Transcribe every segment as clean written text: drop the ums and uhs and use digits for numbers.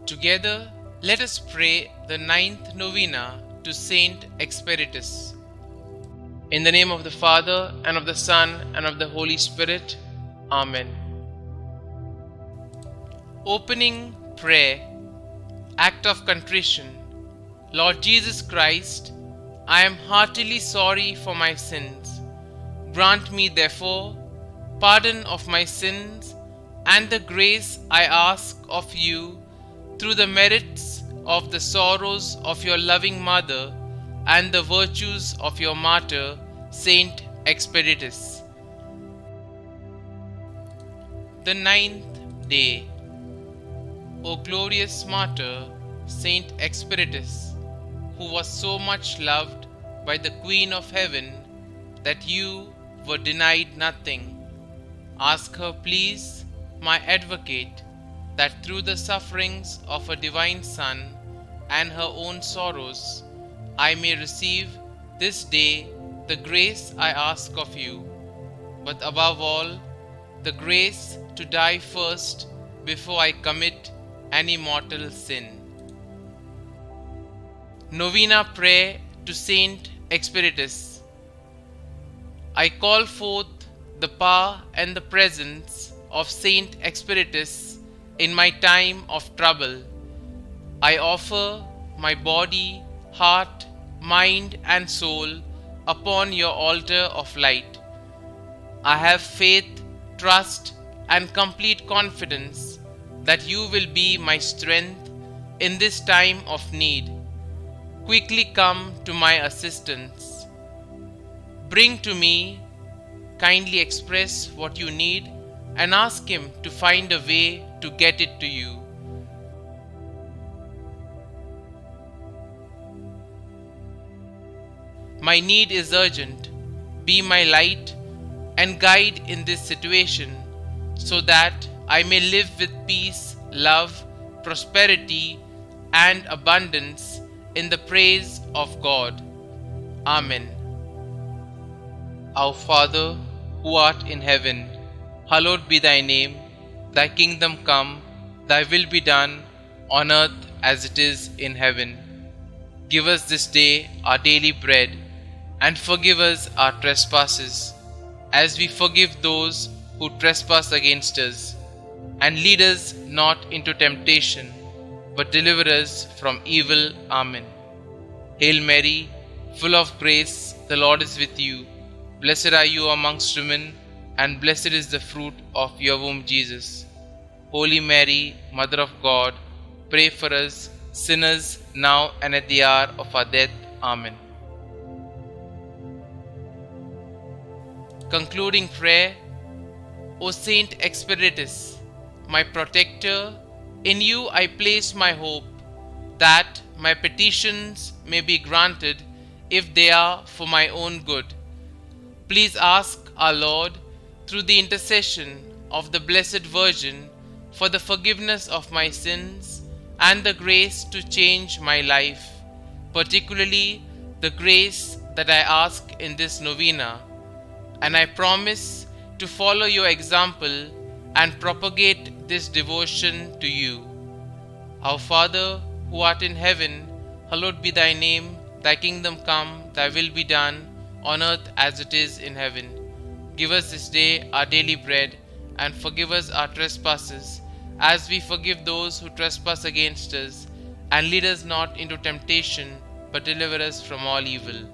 Together, let us pray the 9th Novena to St Expeditus. In the name of the Father, and of the Son, and of the Holy Spirit. Amen. Opening prayer. Act of contrition. Lord Jesus Christ, I am heartily sorry for my sins. Grant me, therefore, pardon of my sins and the grace I ask of you through the merits of the sorrows of your loving mother and the virtues of your martyr, St Expeditus. The 9th day. O glorious martyr, St Expeditus, who was so much loved by the Queen of Heaven that you were denied nothing, ask her, please, my advocate, that through the sufferings of her divine Son and her own sorrows, I may receive this day the grace I ask of you, but above all, the grace to die first before I commit any mortal sin. Novena Prayer to St Expeditus. I call forth the power and the presence of St Expeditus in my time of trouble. I offer my body, heart, mind, and soul upon your altar of light. I have faith, trust, and complete confidence that you will be my strength in this time of need. Quickly come to my assistance. Bring to me, kindly express what you need, and ask him to find a way to get it to you. My need is urgent. Be my light and guide in this situation, so that I may live with peace, love, prosperity, and abundance in the praise of God. Amen. Our Father, who art in heaven, hallowed be thy name. Thy kingdom come, thy will be done, on earth as it is in heaven. Give us this day our daily bread, and forgive us our trespasses, as we forgive those who trespass against us. And lead us not into temptation, but deliver us from evil. Amen. Hail Mary, full of grace, the Lord is with you. Blessed are you amongst women, and blessed is the fruit of your womb, Jesus. Holy Mary, Mother of God, pray for us sinners, now and at the hour of our death. Amen. Concluding prayer. O Saint Expeditus, my protector, in you I place my hope, that my petitions may be granted if they are for my own good. Please ask our Lord, through the intercession of the Blessed Virgin, for the forgiveness of my sins and the grace to change my life, particularly the grace that I ask in this novena. And I promise to follow your example and propagate this devotion to you. Our Father, who art in heaven, hallowed be thy name. Thy kingdom come, thy will be done, on earth as it is in heaven. Give us this day our daily bread, and forgive us our trespasses, as we forgive those who trespass against us. And lead us not into temptation, but deliver us from all evil.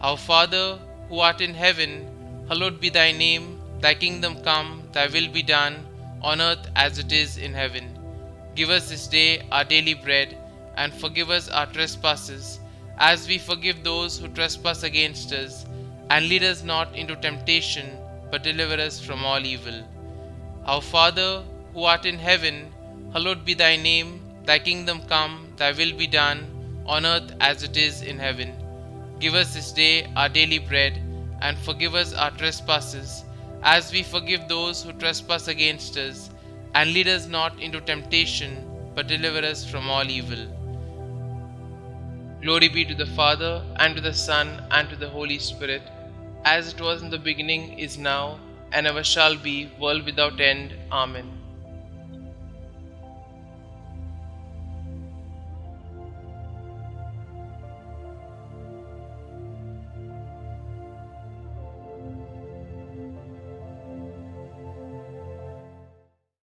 Our Father, who art in heaven, hallowed be thy name. Thy kingdom come, thy will be done, on earth as it is in heaven. Give us this day our daily bread, and forgive us our trespasses, as we forgive those who trespass against us. And lead us not into temptation, but deliver us from all evil. Our Father, who art in heaven, hallowed be thy name. Thy kingdom come, thy will be done, on earth as it is in heaven. Give us this day our daily bread, and forgive us our trespasses, as we forgive those who trespass against us. And lead us not into temptation, but deliver us from all evil. Glory be to the Father, and to the Son, and to the Holy Spirit, as it was in the beginning, is now, and ever shall be, world without end. Amen.